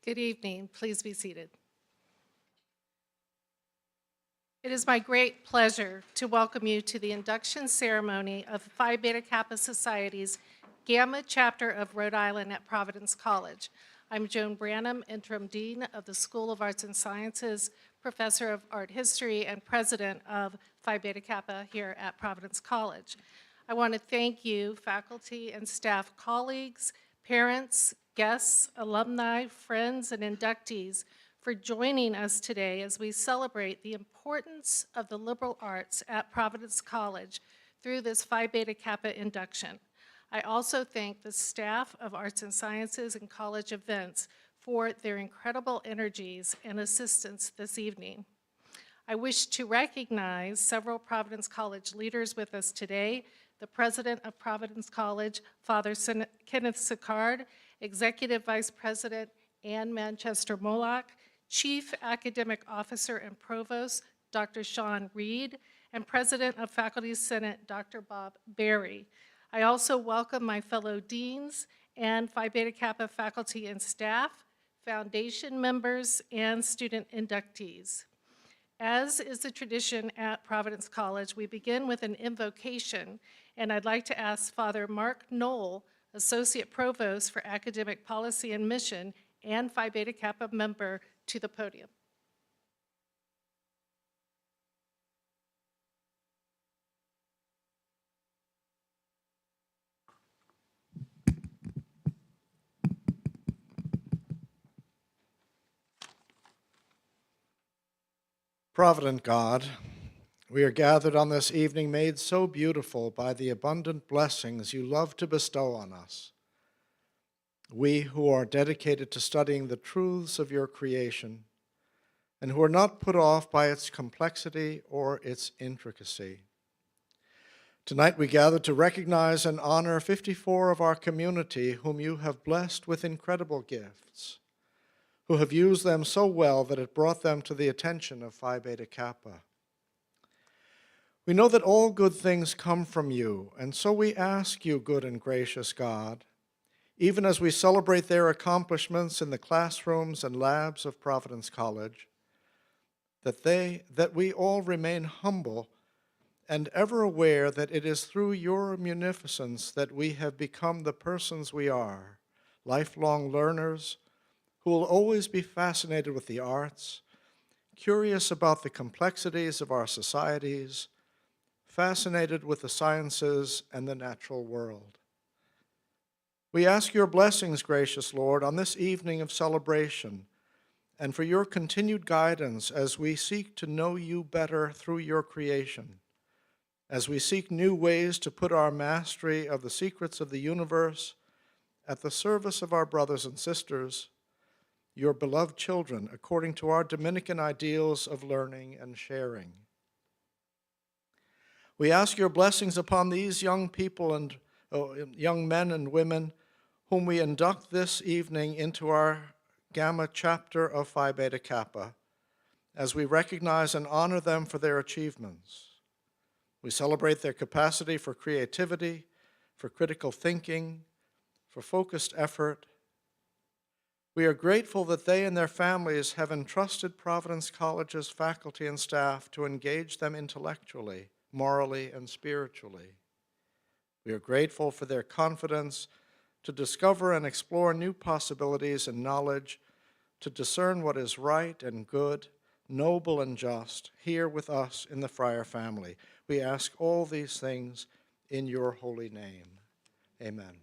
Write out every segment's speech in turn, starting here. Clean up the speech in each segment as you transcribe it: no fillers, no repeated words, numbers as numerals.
Good evening. Please be seated. It is my great pleasure to welcome you to the induction ceremony of Phi Beta Kappa Society's Gamma chapter of Rhode Island at Providence College. I'm Joan Branham, Interim Dean of the School of Arts and Sciences, Professor of Art History, and President of Phi Beta Kappa here at Providence College. I want to thank you, faculty and staff colleagues, parents, guests, alumni, friends, and inductees for joining us today as we celebrate the importance of the liberal arts at Providence College through this Phi Beta Kappa induction. I also thank the staff of Arts and Sciences and college events for their incredible energies and assistance this evening. I wish to recognize several Providence College leaders with us today: the President of Providence College, Father Kenneth Sicard, Executive Vice President Ann Manchester Moloch, Chief Academic Officer and Provost, Dr. Sean Reed, and President of Faculty Senate, Dr. Bob Berry. I also welcome my fellow deans and Phi Beta Kappa faculty and staff, foundation members, and student inductees. As is the tradition at Providence College, we begin with an invocation, and I'd like to ask Father Mark Knoll, Associate Provost for Academic Policy and Mission and Phi Beta Kappa member, to the podium. Provident God, we are gathered on this evening made so beautiful by the abundant blessings you love to bestow on us. We who are dedicated to studying the truths of your creation and who are not put off by its complexity or its intricacy. Tonight we gather to recognize and honor 54 of our community whom you have blessed with incredible gifts, who have used them so well that it brought them to the attention of Phi Beta Kappa. We know that all good things come from you, and so we ask you, good and gracious God, even as we celebrate their accomplishments in the classrooms and labs of Providence College, that we all remain humble and ever aware that it is through your munificence that we have become the persons we are, lifelong learners who will always be fascinated with the arts, curious about the complexities of our societies, fascinated with the sciences and the natural world. We ask your blessings, gracious Lord, on this evening of celebration, and for your continued guidance as we seek to know you better through your creation, as we seek new ways to put our mastery of the secrets of the universe at the service of our brothers and sisters, your beloved children, according to our Dominican ideals of learning and sharing. We ask your blessings upon these young people and young men and women whom we induct this evening into our Gamma chapter of Phi Beta Kappa, as we recognize and honor them for their achievements. We celebrate their capacity for creativity, for critical thinking, for focused effort. We are grateful that they and their families have entrusted Providence College's faculty and staff to engage them intellectually, morally, and spiritually. We are grateful for their confidence to discover and explore new possibilities and knowledge, to discern what is right and good, noble and just, here with us in the Friar family. We ask all these things in your holy name. Amen.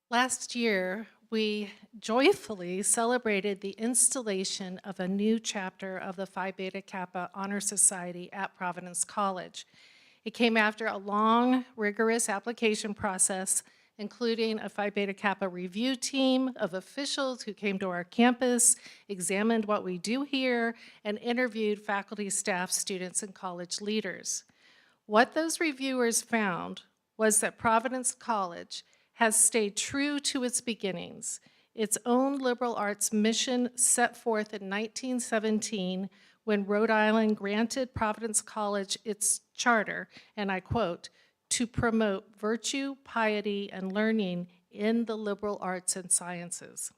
Last year, we joyfully celebrated the installation of a new chapter of the Phi Beta Kappa Honor Society at Providence College. It came after a long, rigorous application process, including a Phi Beta Kappa review team of officials who came to our campus, examined what we do here, and interviewed faculty, staff, students, and college leaders. What those reviewers found was that Providence College has stayed true to its beginnings, its own liberal arts mission set forth in 1917 when Rhode Island granted Providence College its charter, and I quote, "to promote virtue, piety, and learning in the liberal arts and sciences."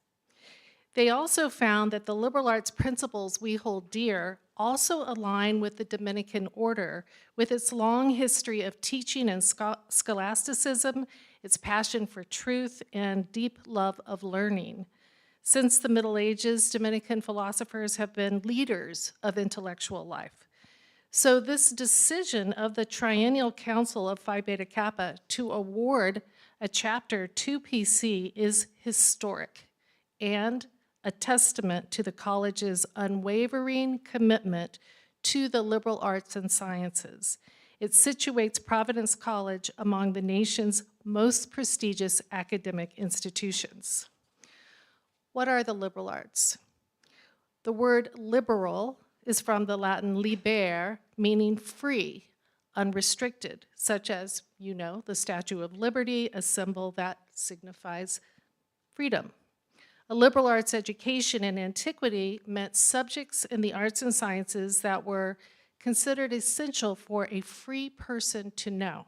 They also found that the liberal arts principles we hold dear also align with the Dominican order, with its long history of teaching and scholasticism, its passion for truth, and deep love of learning. Since the Middle Ages, Dominican philosophers have been leaders of intellectual life. So this decision of the Triennial Council of Phi Beta Kappa to award a chapter to PC is historic and a testament to the college's unwavering commitment to the liberal arts and sciences. It situates Providence College among the nation's most prestigious academic institutions. What are the liberal arts? The word liberal is from the Latin liber, meaning free, unrestricted, such as, you know, the Statue of Liberty, a symbol that signifies freedom. A liberal arts education in antiquity meant subjects in the arts and sciences that were considered essential for a free person to know.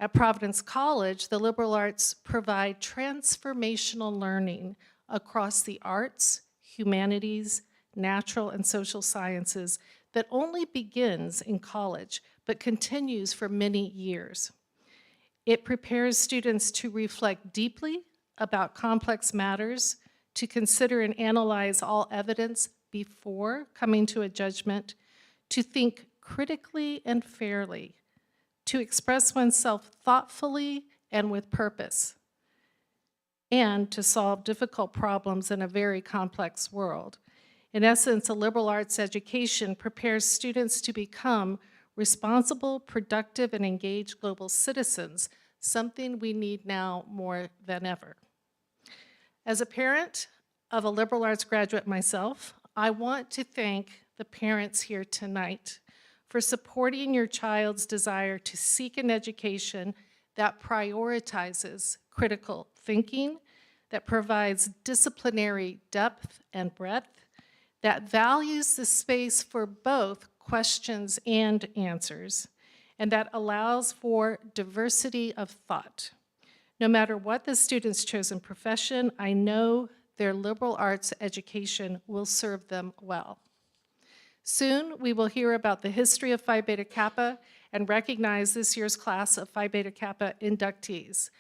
At Providence College, the liberal arts provide transformational learning across the arts, humanities, natural and social sciences that only begins in college but continues for many years. It prepares students to reflect deeply about complex matters, to consider and analyze all evidence before coming to a judgment, to think critically and fairly, to express oneself thoughtfully and with purpose, and to solve difficult problems in a very complex world. In essence, a liberal arts education prepares students to become responsible, productive, and engaged global citizens, something we need now more than ever. As a parent of a liberal arts graduate myself, I want to thank the parents here tonight for supporting your child's desire to seek an education that prioritizes critical thinking, that provides disciplinary depth and breadth, that values the space for both questions and answers, and that allows for diversity of thought. No matter what the student's chosen profession, I know their liberal arts education will serve them well. Soon, we will hear about the history of Phi Beta Kappa and recognize this year's class of Phi Beta Kappa inductees.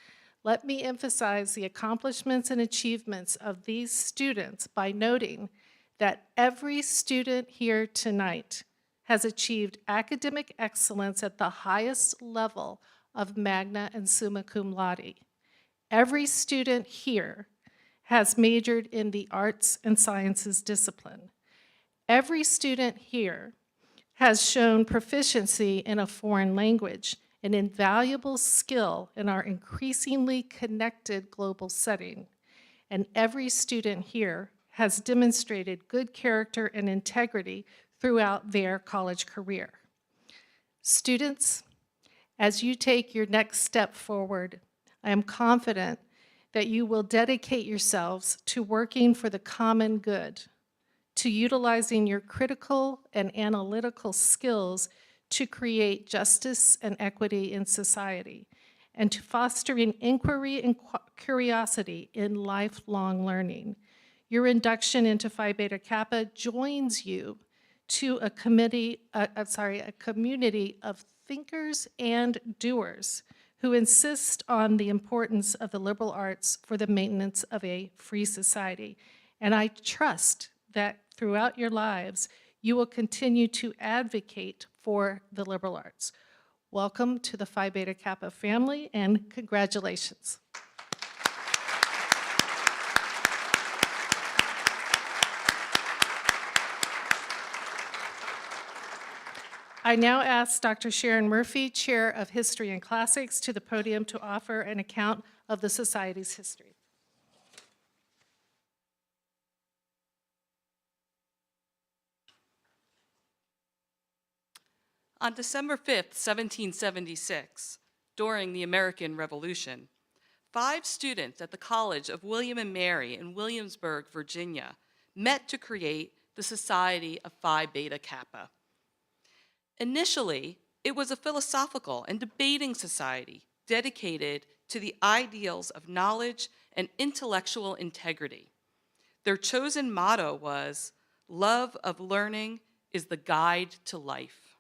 Let me emphasize the accomplishments and achievements of these students by noting that every student here tonight has achieved academic excellence at the highest level of magna and summa cum laude. Every student here has majored in the arts and sciences discipline. Every student here has shown proficiency in a foreign language, an invaluable skill in our increasingly connected global setting. And every student here has demonstrated good character and integrity throughout their college career. Students, as you take your next step forward, I am confident that you will dedicate yourselves to working for the common good, to utilizing your critical and analytical skills to create justice and equity in society, and to fostering inquiry and curiosity in lifelong learning. Your induction into Phi Beta Kappa joins you to a community of thinkers and doers who insist on the importance of the liberal arts for the maintenance of a free society. And I trust that throughout your lives, you will continue to advocate for the liberal arts. Welcome to the Phi Beta Kappa family, and congratulations. I now ask Dr. Sharon Murphy, Chair of History and Classics, to the podium to offer an account of the Society's history. On December 5th, 1776, during the American Revolution, 5 students at the College of William and Mary in Williamsburg, Virginia, met to create the Society of Phi Beta Kappa. Initially, it was a philosophical and debating society dedicated to the ideals of knowledge and intellectual integrity. Their chosen motto was, "Love of learning is the guide to life."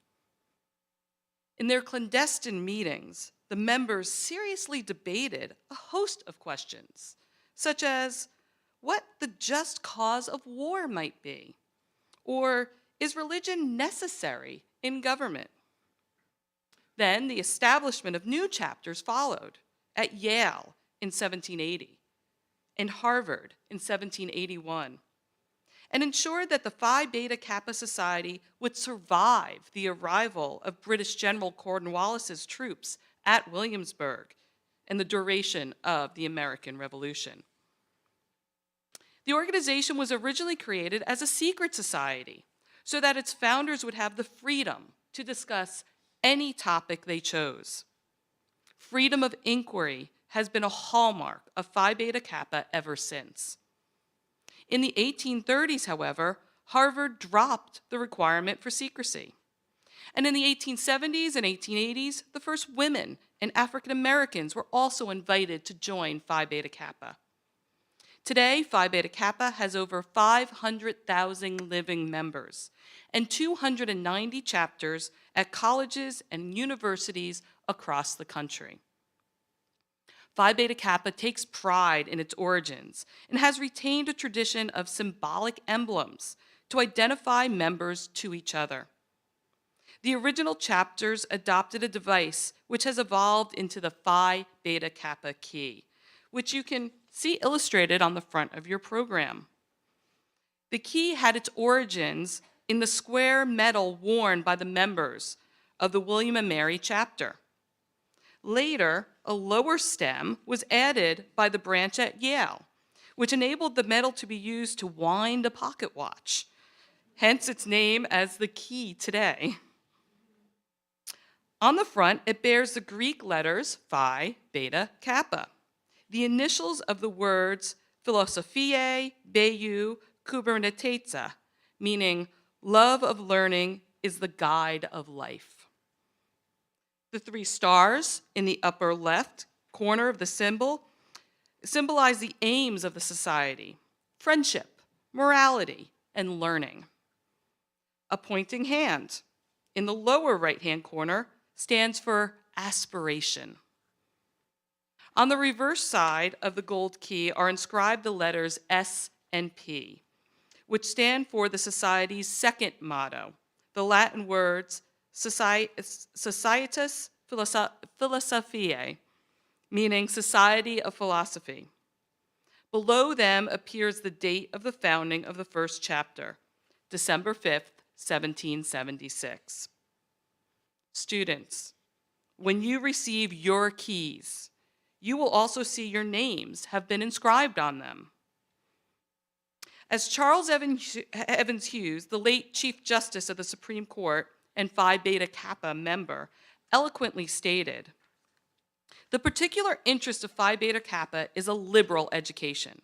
In their clandestine meetings, the members seriously debated a host of questions, such as what the just cause of war might be, or is religion necessary in government? Then the establishment of new chapters followed at Yale in 1780 and Harvard in 1781, and ensured that the Phi Beta Kappa Society would survive the arrival of British General Cornwallis's troops at Williamsburg and the duration of the American Revolution. The organization was originally created as a secret society so that its founders would have the freedom to discuss any topic they chose. Freedom of inquiry has been a hallmark of Phi Beta Kappa ever since. In the 1830s, however, Harvard dropped the requirement for secrecy. And in the 1870s and 1880s, the first women and African Americans were also invited to join Phi Beta Kappa. Today, Phi Beta Kappa has over 500,000 living members and 290 chapters at colleges and universities across the country. Phi Beta Kappa takes pride in its origins and has retained a tradition of symbolic emblems to identify members to each other. The original chapters adopted a device which has evolved into the Phi Beta Kappa key, which you can see illustrated on the front of your program. The key had its origins in the square medal worn by the members of the William and Mary chapter. Later, a lower stem was added by the branch at Yale, which enabled the medal to be used to wind a pocket watch, hence its name as the key today. On the front, it bears the Greek letters Phi Beta Kappa, the initials of the words Philosophiae Beu Kuberneteza, meaning love of learning is the guide of life. The 3 stars in the upper left corner of the symbol symbolize the aims of the society: friendship, morality, and learning. A pointing hand in the lower right-hand corner stands for aspiration. On the reverse side of the gold key are inscribed the letters S and P, which stand for the Society's second motto, the Latin words Societas Philosophiae, meaning Society of Philosophy. Below them appears the date of the founding of the first chapter, December 5th, 1776. Students, when you receive your keys, you will also see your names have been inscribed on them. As Charles Evans Hughes, the late Chief Justice of the Supreme Court and Phi Beta Kappa member, eloquently stated, the particular interest of Phi Beta Kappa is a liberal education.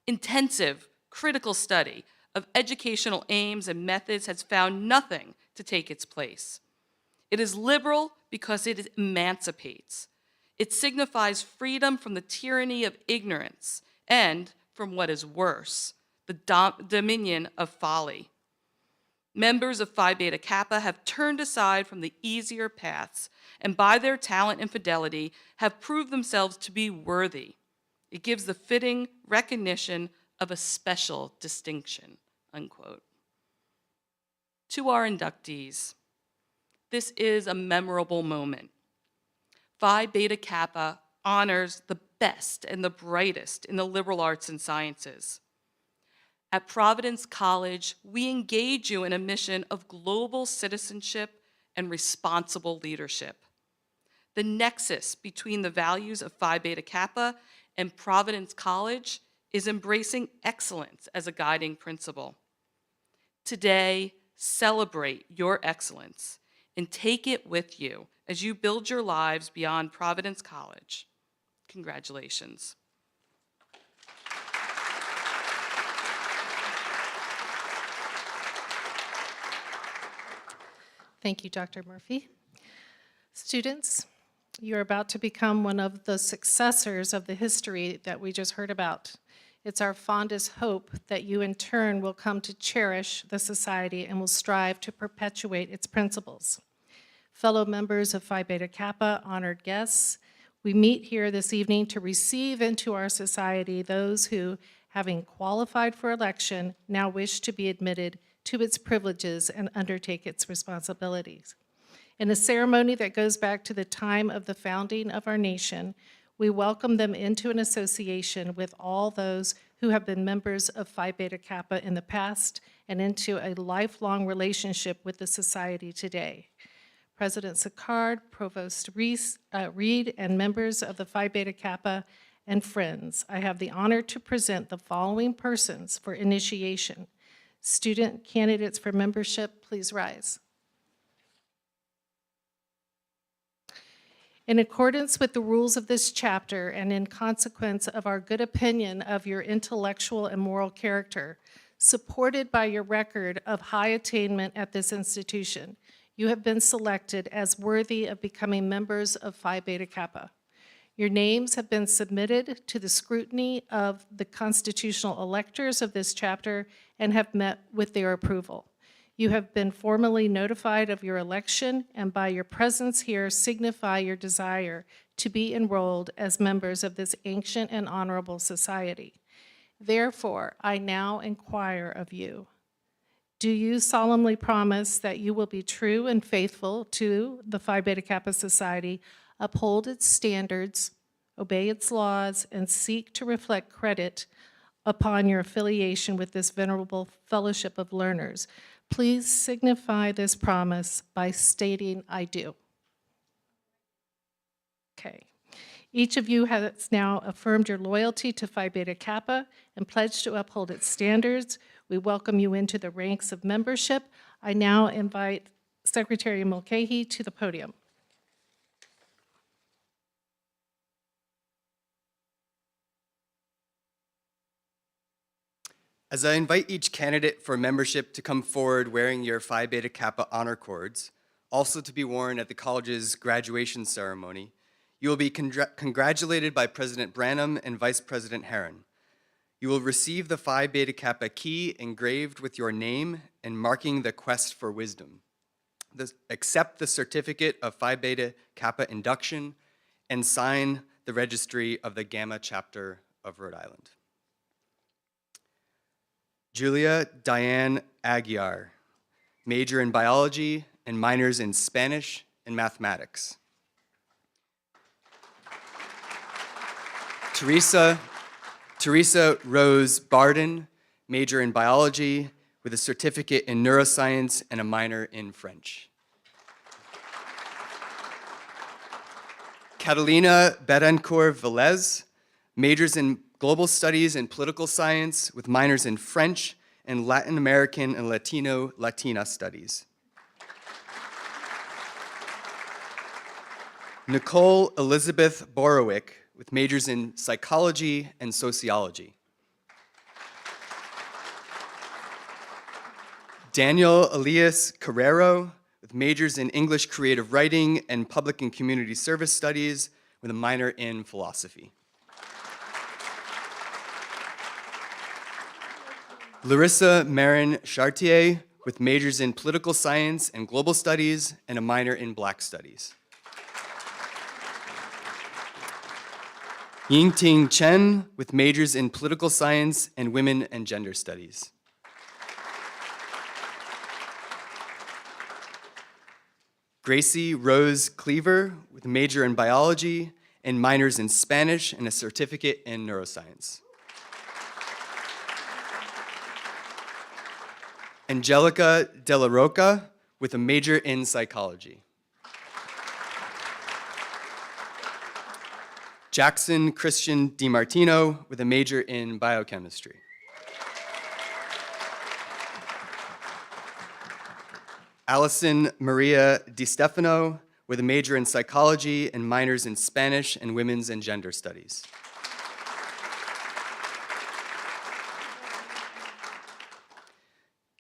Intensive, critical study of educational aims and methods has found nothing to take its place. It is liberal because it emancipates. It signifies freedom from the tyranny of ignorance and, from what is worse, the dominion of folly. Members of Phi Beta Kappa have turned aside from the easier paths and by their talent and fidelity have proved themselves to be worthy. It gives the fitting recognition of a special distinction, unquote. To our inductees, this is a memorable moment. Phi Beta Kappa honors the best and the brightest in the liberal arts and sciences. At Providence College, we engage you in a mission of global citizenship and responsible leadership. The nexus between the values of Phi Beta Kappa and Providence College is embracing excellence as a guiding principle. Today, celebrate your excellence and take it with you as you build your lives beyond Providence College. Congratulations. Thank you, Dr. Murphy. Students, you're about to become one of the successors of the history that we just heard about. It's our fondest hope that you in turn will come to cherish the society and will strive to perpetuate its principles. Fellow members of Phi Beta Kappa, honored guests, we meet here this evening to receive into our society those who, having qualified for election, now wish to be admitted to its privileges and undertake its responsibilities. In a ceremony that goes back to the time of the founding of our nation, we welcome them into an association with all those who have been members of Phi Beta Kappa in the past and into a lifelong relationship with the society today. President Sicard, Provost Reed, and members of the Phi Beta Kappa and friends, I have the honor to present the following persons for initiation. Student candidates for membership, please rise. In accordance with the rules of this chapter and in consequence of our good opinion of your intellectual and moral character, supported by your record of high attainment at this institution, you have been selected as worthy of becoming members of Phi Beta Kappa. Your names have been submitted to the scrutiny of the constitutional electors of this chapter and have met with their approval. You have been formally notified of your election and by your presence here signify your desire to be enrolled as members of this ancient and honorable society. Therefore, I now inquire of you, do you solemnly promise that you will be true and faithful to the Phi Beta Kappa Society, uphold its standards, obey its laws, and seek to reflect credit upon your affiliation with this venerable fellowship of learners? Please signify this promise by stating, I do. Okay. Each of you has now affirmed your loyalty to Phi Beta Kappa and pledged to uphold its standards. We welcome you into the ranks of membership. I now invite Secretary Mulcahy to the podium. As I invite each candidate for membership to come forward wearing your Phi Beta Kappa honor cords, also to be worn at the college's graduation ceremony, you will be congratulated by President Branham and Vice President Herron. You will receive the Phi Beta Kappa key engraved with your name and marking the quest for wisdom. Accept the certificate of Phi Beta Kappa induction and sign the registry of the Gamma chapter of Rhode Island. Julia Diane Aguiar, major in biology and minors in Spanish and mathematics. Teresa Rose Barden, major in biology with a certificate in neuroscience and a minor in French. Catalina Betancourt Velez, majors in global studies and political science with minors in French and Latin American and Latina studies. Nicole Elizabeth Borowick with majors in psychology and sociology. Daniel Elias Carrero with majors in English creative writing and public and community service studies with a minor in philosophy. Larissa Marin Chartier with majors in political science and global studies and a minor in Black studies. Yingting Chen with majors in political science and women and gender studies. Gracie Rose Cleaver with a major in biology and minors in Spanish and a certificate in neuroscience. Angelica De La Roca with a major in psychology. Jackson Christian DiMartino with a major in biochemistry. Allison Maria DiStefano with a major in psychology and minors in Spanish and women's and gender studies.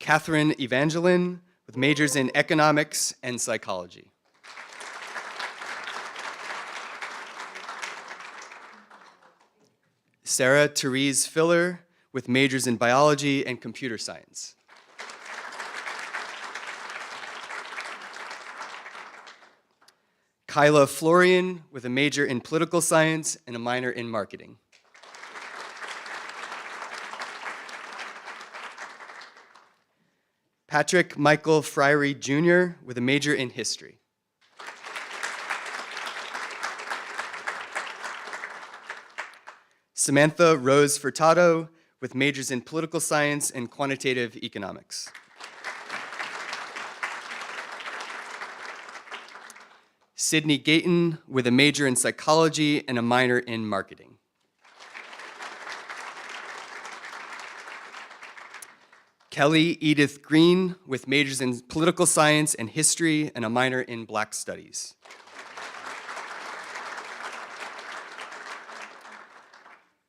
Catherine Evangeline with majors in economics and psychology. Sarah Therese Filler, with majors in biology and computer science. Kyla Florian, with a major in political science and a minor in marketing. Patrick Michael Friery Jr., with a major in history. Samantha Rose Furtado, with majors in political science and quantitative economics. Sydney Gayton, with a major in psychology and a minor in marketing. Kelly Edith Green, with majors in political science and history and a minor in Black Studies.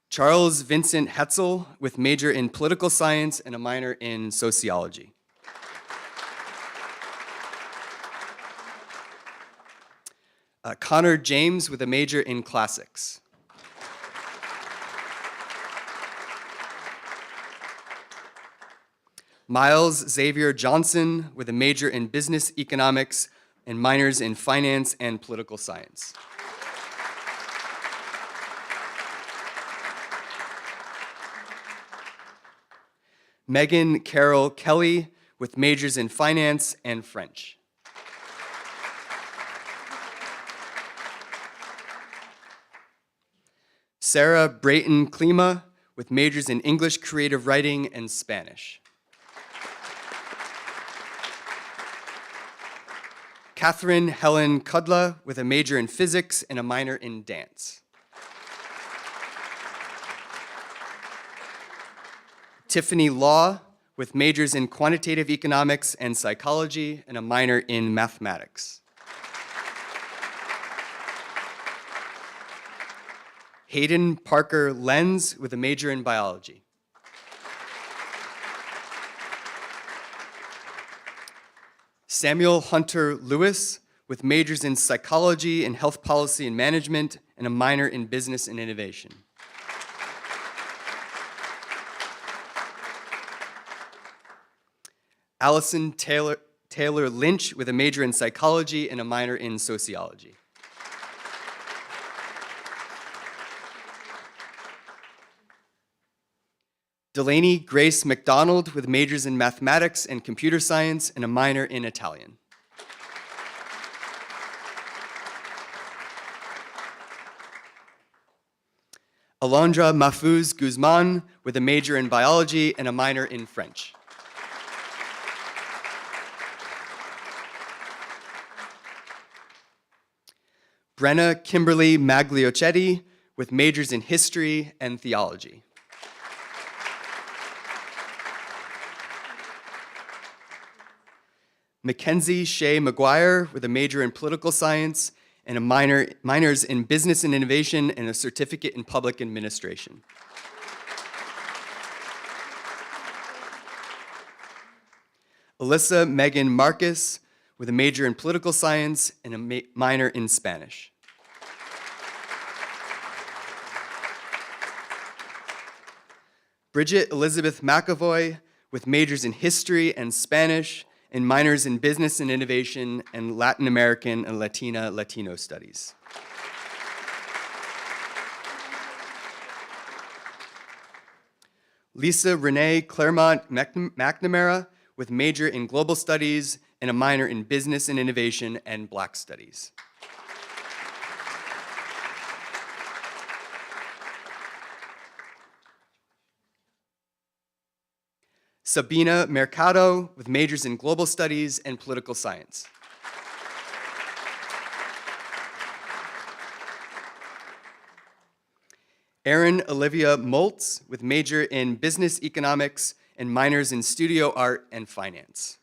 Charles Vincent Hetzel, with major in political science and a minor in sociology. Connor James, with a major in classics. Miles Xavier Johnson, with a major in business economics and minors in finance and political science. Megan Carol Kelly, with majors in finance and French. Sarah Brayton Klima, with majors in English creative writing and Spanish. Catherine Helen Kudla, with a major in physics and a minor in dance. Tiffany Law, with majors in quantitative economics and psychology and a minor in mathematics. Hayden Parker Lenz, with a major in biology. Samuel Hunter Lewis, with majors in psychology and health policy and management and a minor in business and innovation. Allison Taylor Lynch, with a major in psychology and a minor in sociology. Delaney Grace McDonald, with majors in mathematics and computer science and a minor in Italian. Alondra Mahfouz Guzman, with a major in biology and a minor in French. Brenna Kimberly Magliochetti, with majors in history and theology. Mackenzie Shea McGuire, with a major in political science and a minors in business and innovation and a certificate in public administration. Alyssa Megan Marcus, with a major in political science and a minor in Spanish. Bridget Elizabeth McAvoy, with majors in history and Spanish and minors in business and innovation and Latin American and Latino studies. Lisa Renee Claremont McNamara, with major in global studies and a minor in business and innovation and Black studies. Sabina Mercado, with majors in global studies and political science. Erin Olivia Moltz, with major in business economics and minors in studio art and finance.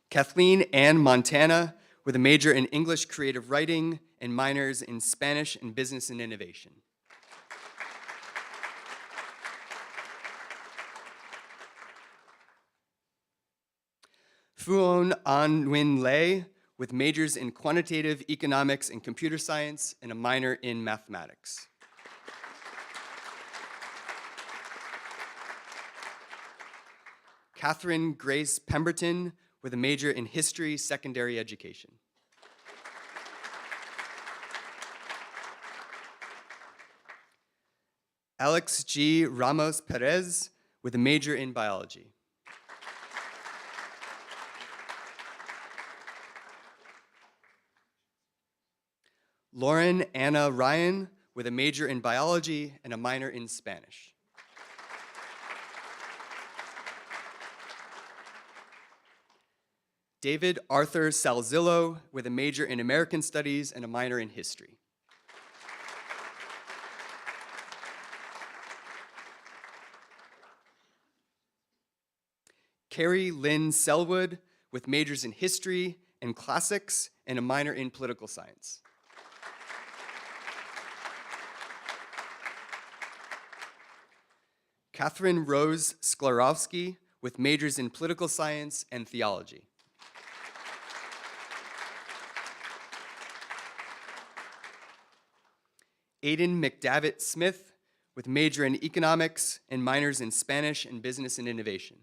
Kathleen Ann Montana, with a major in English creative writing and minors in Spanish and business and innovation. Fuon An Nguyen Lei, with majors in quantitative economics and computer science and a minor in mathematics. Catherine Grace Pemberton, with a major in history, secondary education. Alex G. Ramos Perez, with a major in biology. Lauren Anna Ryan, with a major in biology and a minor in Spanish. David Arthur Salzillo, with a major in American Studies and a minor in history. Carrie Lynn Selwood, with majors in history and classics and a minor in political science. Catherine Rose Sklarowski, with majors in political science and theology. Aidan McDavitt Smith, with major in economics and minors in Spanish and business and innovation.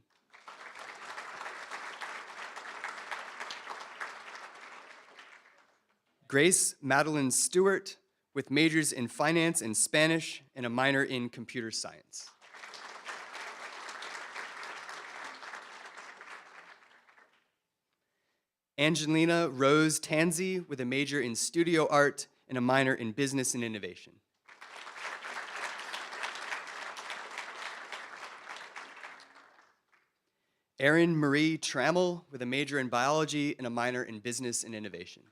Grace Madeline Stewart, with majors in finance and Spanish and a minor in computer science. Angelina Rose Tansey, with a major in studio art and a minor in business and innovation. Erin Marie Trammell, with a major in biology and a minor in business and innovation.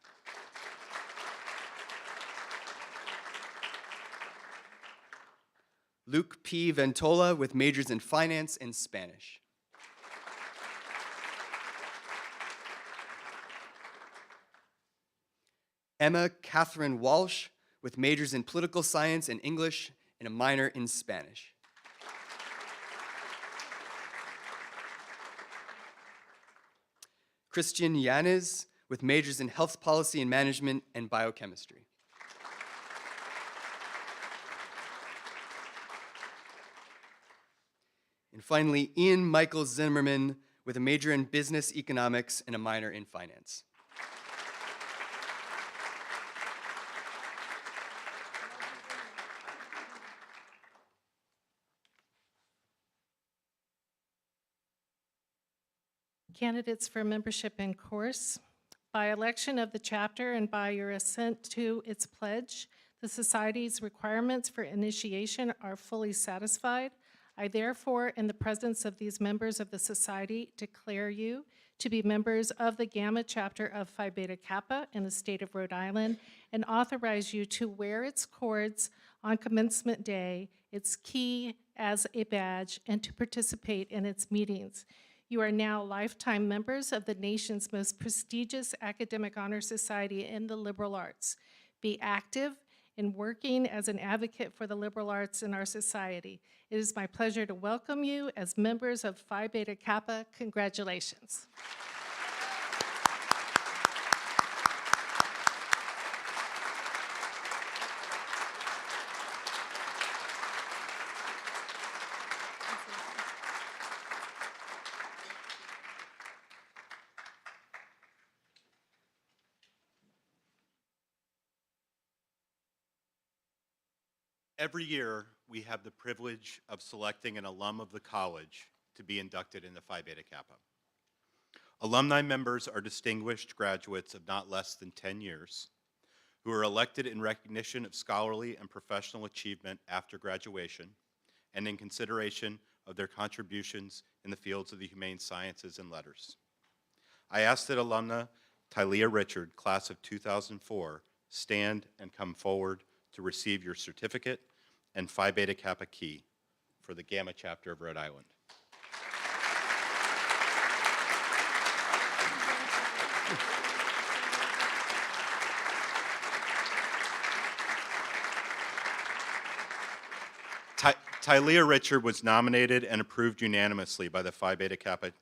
Luke P. Ventola, with majors in finance and Spanish. Emma Catherine Walsh, with majors in political science and English and a minor in Spanish. Christian Yanez, with majors in health policy and management and biochemistry. And finally, Ian Michael Zimmerman, with a major in business economics and a minor in finance. Candidates for membership in course. By election of the chapter and by your assent to its pledge, the Society's requirements for initiation are fully satisfied. I therefore, in the presence of these members of the Society, declare you to be members of the Gamma chapter of Phi Beta Kappa in the state of Rhode Island and authorize you to wear its cords on commencement day, its key as a badge, and to participate in its meetings. You are now lifetime members of the nation's most prestigious academic honor society in the liberal arts. Be active in working as an advocate for the liberal arts in our society. It is my pleasure to welcome you as members of Phi Beta Kappa. Congratulations. Every year, we have the privilege of selecting an alum of the college to be inducted into Phi Beta Kappa. Alumni members are distinguished graduates of not less than 10 years who are elected in recognition of scholarly and professional achievement after graduation and in consideration of their contributions in the fields of the humane sciences and letters. I ask that alumna Tylea Richard, class of 2004, stand and come forward to receive your certificate and Phi Beta Kappa key for the Gamma chapter of Rhode Island. Tylea Richard was nominated and approved unanimously by the Phi Beta Kappa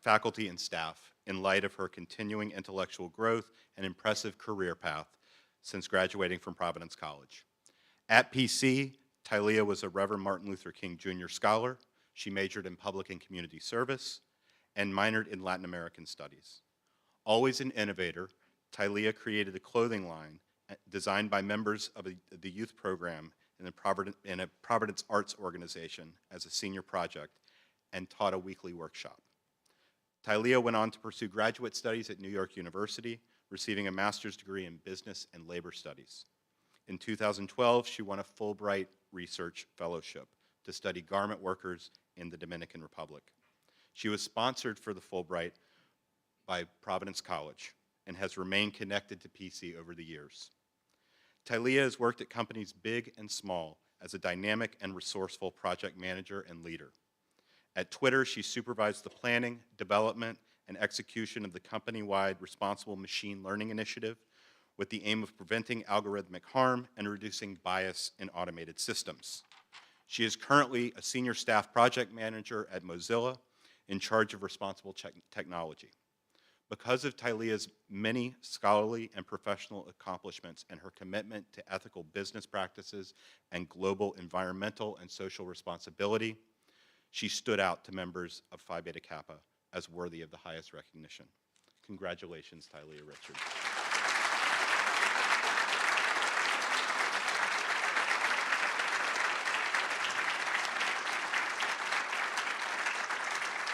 faculty and staff in light of her continuing intellectual growth and impressive career path since graduating from Providence College. At PC, Tylea was a Reverend Martin Luther King Jr. scholar. She majored in public and community service and minored in Latin American studies. Always an innovator, Tylea created a clothing line designed by members of the youth program in a Providence Arts organization as a senior project and taught a weekly workshop. Tylea went on to pursue graduate studies at New York University, receiving a master's degree in business and labor studies. In 2012, she won a Fulbright Research Fellowship to study garment workers in the Dominican Republic. She was sponsored for the Fulbright by Providence College and has remained connected to PC over the years. Tylea has worked at companies big and small as a dynamic and resourceful project manager and leader. At Twitter, she supervised the planning, development, and execution of the company-wide Responsible Machine Learning Initiative with the aim of preventing algorithmic harm and reducing bias in automated systems. She is currently a senior staff project manager at Mozilla in charge of responsible technology. Because of Tylea's many scholarly and professional accomplishments and her commitment to ethical business practices and global environmental and social responsibility, she stood out to members of Phi Beta Kappa as worthy of the highest recognition. Congratulations, Tylea Richard.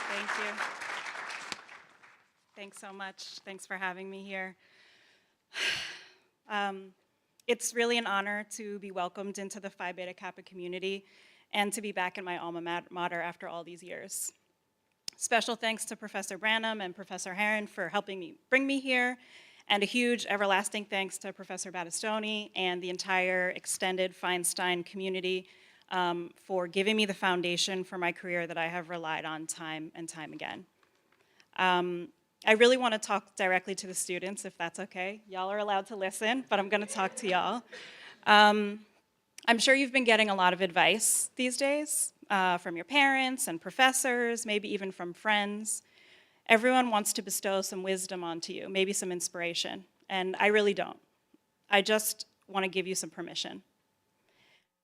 Thank you. Thanks so much. Thanks for having me here. It's really an honor to be welcomed into the Phi Beta Kappa community and to be back in my alma mater after all these years. Special thanks to Professor Branham and Professor Herron for helping me bring me here, and a huge everlasting thanks to Professor Battistoni and the entire extended Feinstein community for giving me the foundation for my career that I have relied on time and time again. I really want to talk directly to the students, if that's okay. Y'all are allowed to listen, but I'm going to talk to y'all. I'm sure you've been getting a lot of advice these days from your parents and professors, maybe even from friends. Everyone wants to bestow some wisdom onto you, maybe some inspiration, and I really don't. I just want to give you some permission.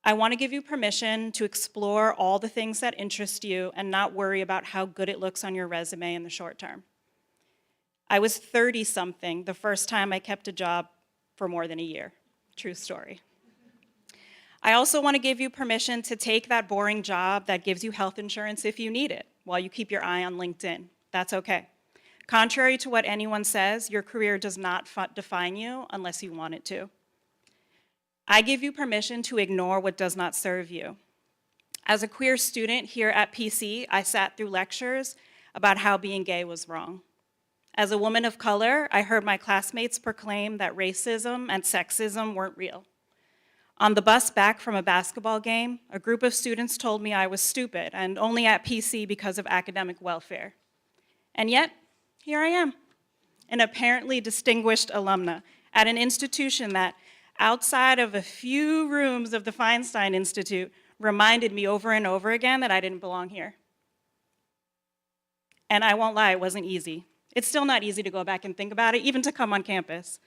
I want to give you permission to explore all the things that interest you and not worry about how good it looks on your resume in the short term. I was 30-something the first time I kept a job for more than a year. True story. I also want to give you permission to take that boring job that gives you health insurance if you need it, while you keep your eye on LinkedIn. That's okay. Contrary to what anyone says, your career does not define you unless you want it to. I give you permission to ignore what does not serve you. As a queer student here at PC, I sat through lectures about how being gay was wrong. As a woman of color, I heard my classmates proclaim that racism and sexism weren't real. On the bus back from a basketball game, a group of students told me I was stupid and only at PC because of academic welfare. And yet, here I am, an apparently distinguished alumna at an institution that, outside of a few rooms of the Feinstein Institute, reminded me over and over again that I didn't belong here. And I won't lie, it wasn't easy. It's still not easy to go back and think about it, even to come on campus.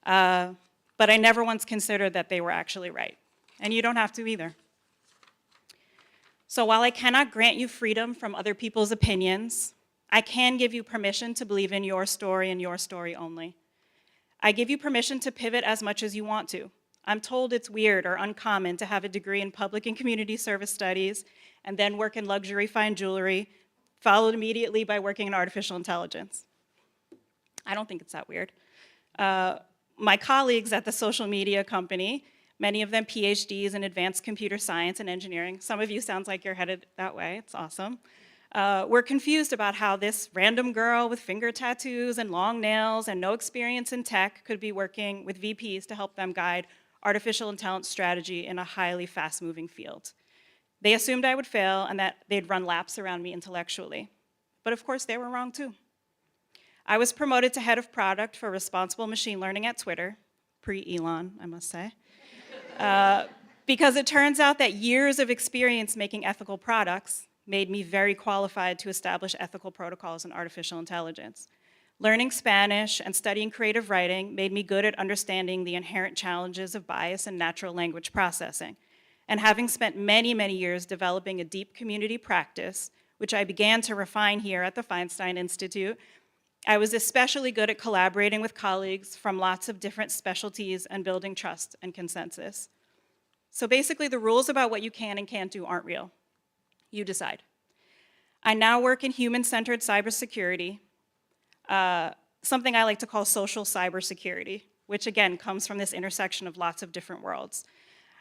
But I never once considered that they were actually right. And you don't have to either. So while I cannot grant you freedom from other people's opinions, I can give you permission to believe in your story and your story only. I give you permission to pivot as much as you want to. I'm told it's weird or uncommon to have a degree in public and community service studies and then work in luxury fine jewelry, followed immediately by working in artificial intelligence. I don't think it's that weird. My colleagues at the social media company, many of them PhDs in advanced computer science and engineering, some of you sounds like you're headed that way, it's awesome, were confused about how this random girl with finger tattoos and long nails and no experience in tech could be working with VPs to help them guide artificial intelligence strategy in a highly fast-moving field. They assumed I would fail and that they'd run laps around me intellectually. But of course, they were wrong too. I was promoted to head of product for responsible machine learning at Twitter, pre-Elon, I must say, because it turns out that years of experience making ethical products made me very qualified to establish ethical protocols in artificial intelligence. Learning Spanish and studying creative writing made me good at understanding the inherent challenges of bias in natural language processing. And having spent many, many years developing a deep community practice, which I began to refine here at the Feinstein Institute, I was especially good at collaborating with colleagues from lots of different specialties and building trust and consensus. So basically, the rules about what you can and can't do aren't real. You decide. I now work in human-centered cybersecurity, something I like to call social cybersecurity, which again comes from this intersection of lots of different worlds.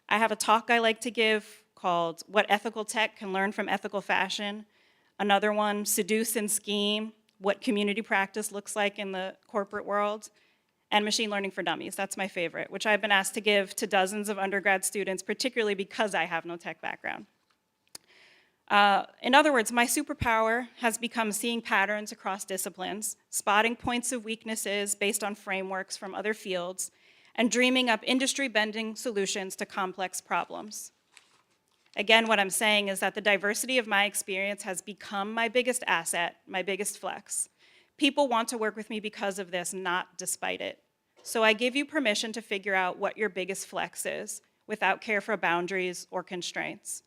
I have a talk I like to give called What Ethical Tech Can Learn from Ethical Fashion. Another one, Seduce and Scheme, What Community Practice Looks Like in the Corporate World. And Machine Learning for Dummies, that's my favorite, which I've been asked to give to dozens of undergrad students, particularly because I have no tech background. In other words, my superpower has become seeing patterns across disciplines, spotting points of weaknesses based on frameworks from other fields, and dreaming up industry-bending solutions to complex problems. Again, what I'm saying is that the diversity of my experience has become my biggest asset, my biggest flex. People want to work with me because of this, not despite it. So I give you permission to figure out what your biggest flex is without care for boundaries or constraints.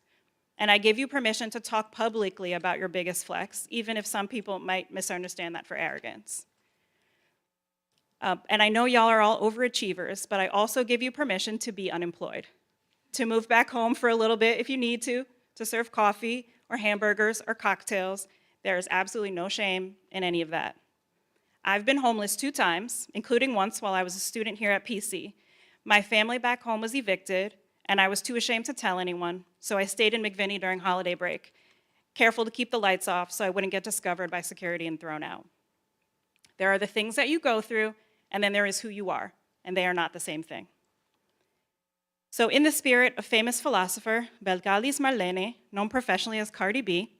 And I give you permission to talk publicly about your biggest flex, even if some people might misunderstand that for arrogance. And I know y'all are all overachievers, but I also give you permission to be unemployed, to move back home for a little bit if you need to serve coffee or hamburgers or cocktails. There is absolutely no shame in any of that. I've been homeless 2 times, including once while I was a student here at PC. My family back home was evicted, and I was too ashamed to tell anyone, so I stayed in McVinney during holiday break, careful to keep the lights off so I wouldn't get discovered by security and thrown out. There are the things that you go through, and then there is who you are, and they are not the same thing. So in the spirit of famous philosopher Belcalis Marlene, known professionally as Cardi B,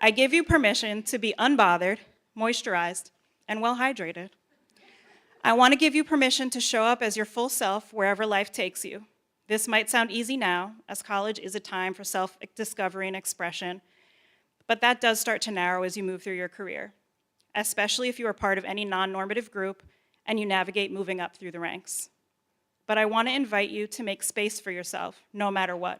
I give you permission to be unbothered, moisturized, and well-hydrated. I want to give you permission to show up as your full self wherever life takes you. This might sound easy now, as college is a time for self-discovery and expression, but that does start to narrow as you move through your career, especially if you are part of any non-normative group and you navigate moving up through the ranks. But I want to invite you to make space for yourself, no matter what.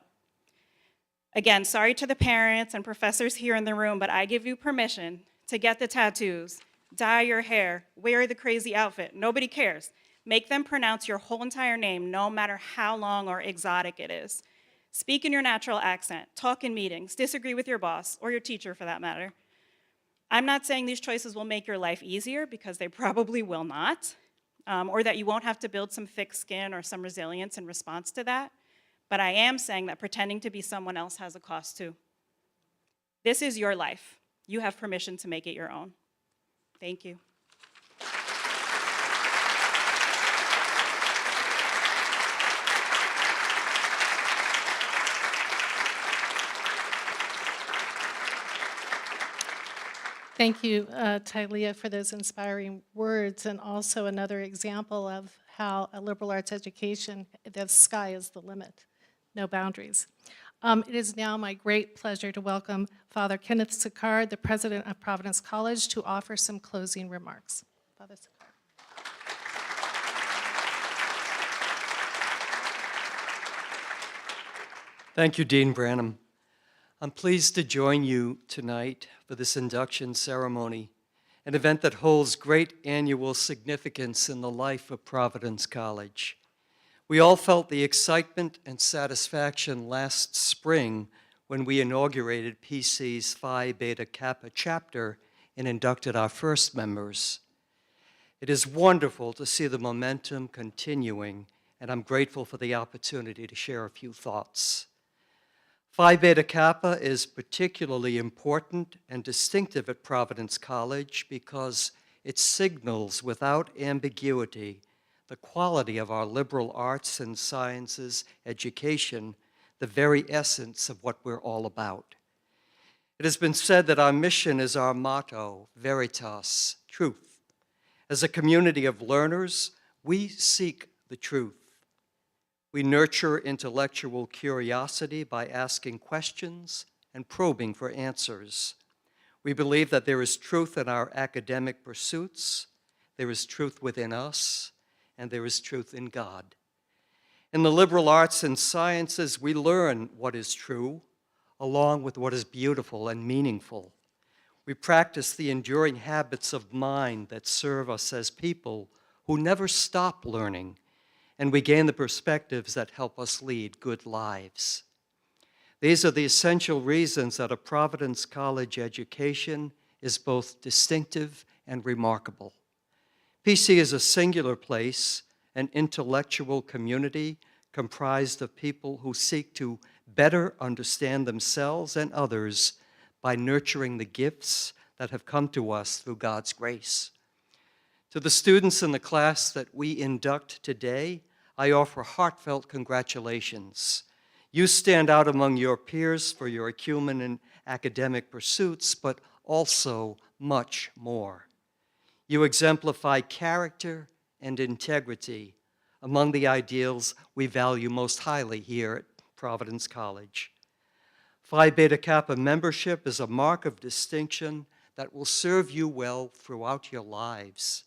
Again, sorry to the parents and professors here in the room, but I give you permission to get the tattoos, dye your hair, wear the crazy outfit, nobody cares. Make them pronounce your whole entire name, no matter how long or exotic it is. Speak in your natural accent, talk in meetings, disagree with your boss, or your teacher for that matter. I'm not saying these choices will make your life easier, because they probably will not, or that you won't have to build some thick skin or some resilience in response to that, but I am saying that pretending to be someone else has a cost too. This is your life. You have permission to make it your own. Thank you. Thank you, Tylea, for those inspiring words, and also another example of how a liberal arts education, the sky is the limit, no boundaries. It is now my great pleasure to welcome Father Kenneth Sicard, the president of Providence College, to offer some closing remarks. Father Sicard. Thank you, Dean Branham. I'm pleased to join you tonight for this induction ceremony, an event that holds great annual significance in the life of Providence College. We all felt the excitement and satisfaction last spring when we inaugurated PC's Phi Beta Kappa chapter and inducted our first members. It is wonderful to see the momentum continuing, and I'm grateful for the opportunity to share a few thoughts. Phi Beta Kappa is particularly important and distinctive at Providence College because it signals without ambiguity the quality of our liberal arts and sciences education, the very essence of what we're all about. It has been said that our mission is our motto, Veritas, truth. As a community of learners, we seek the truth. We nurture intellectual curiosity by asking questions and probing for answers. We believe that there is truth in our academic pursuits, there is truth within us, and there is truth in God. In the liberal arts and sciences, we learn what is true, along with what is beautiful and meaningful. We practice the enduring habits of mind that serve us as people who never stop learning, and we gain the perspectives that help us lead good lives. These are the essential reasons that a Providence College education is both distinctive and remarkable. PC is a singular place, an intellectual community comprised of people who seek to better understand themselves and others by nurturing the gifts that have come to us through God's grace. To the students in the class that we induct today, I offer heartfelt congratulations. You stand out among your peers for your acumen in academic pursuits, but also much more. You exemplify character and integrity among the ideals we value most highly here at Providence College. Phi Beta Kappa membership is a mark of distinction that will serve you well throughout your lives.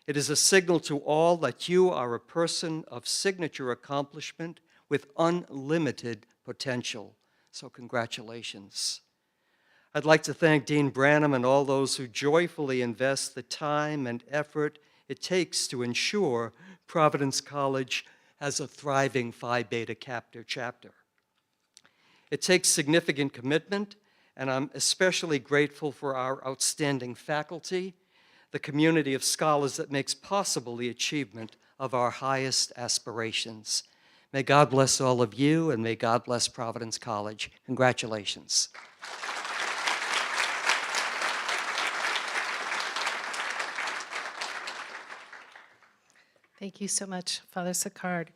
It is a signal to all that you are a person of signature accomplishment with unlimited potential. So congratulations. I'd like to thank Dean Branham and all those who joyfully invest the time and effort it takes to ensure Providence College has a thriving Phi Beta Kappa chapter. It takes significant commitment, and I'm especially grateful for our outstanding faculty, the community of scholars that makes possible the achievement of our highest aspirations. May God bless all of you, and may God bless Providence College. Congratulations. Thank you so much, Father Sicard.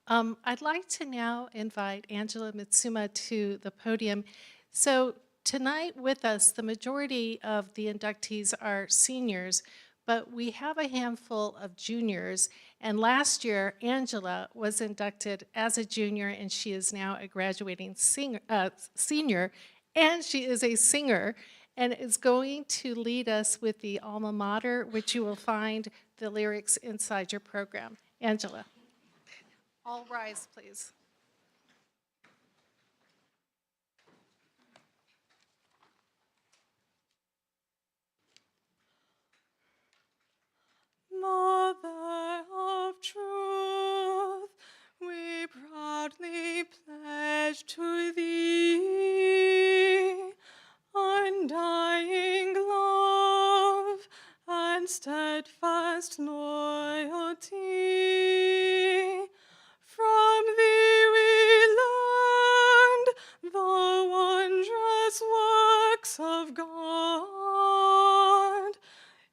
I'd like to now invite Angela Mitsuma to the podium. So tonight with us, the majority of the inductees are seniors, but we have a handful of juniors. And last year, Angela was inducted as a junior, and she is now a graduating senior, and she is a singer, and is going to lead us with the alma mater, which you will find the lyrics inside your program. Angela. All rise, please. Mother of truth, we proudly pledge to thee undying love and steadfast loyalty. From thee we learned the wondrous works of God,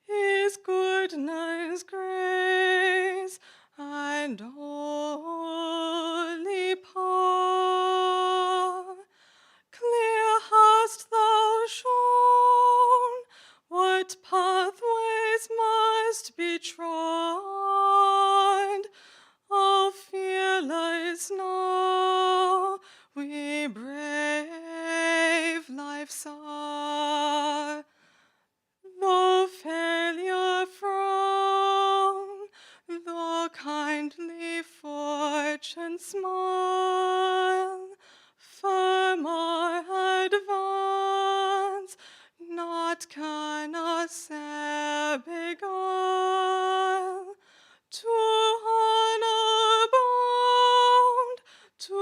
His goodness, grace, and holy power. Clear hast thou shown what pathways must be trod. All fearless now we brave life's hour. Though failure frown, though kindly fortune smile, firm our advance, naught can us e'er beguile. To honor bound, to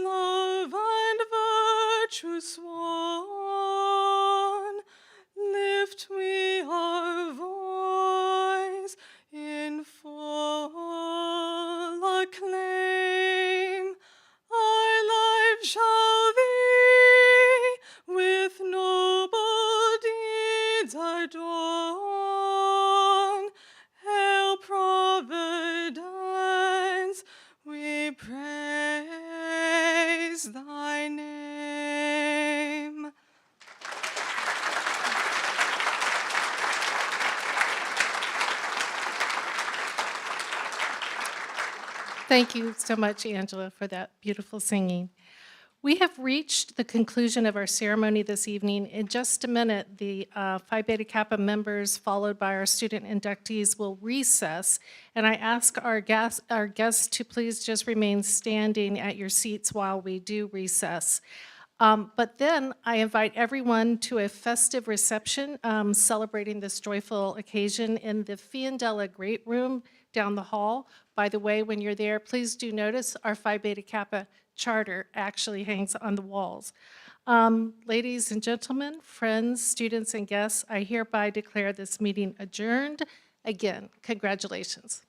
love and virtue sworn, lift we our voice in full acclaim. Our life shall thee with noble deeds adorn. Hail Providence, we praise thy name. Thank you so much, Angela, for that beautiful singing. We have reached the conclusion of our ceremony this evening. In just a minute, the Phi Beta Kappa members, followed by our student inductees, will recess. And I ask our guests to please just remain standing at your seats while we do recess. But then I invite everyone to a festive reception celebrating this joyful occasion in the Fiandella Great Room down the hall. By the way, when you're there, please do notice our Phi Beta Kappa charter actually hangs on the walls. Ladies and gentlemen, friends, students, and guests, I hereby declare this meeting adjourned. Again, congratulations.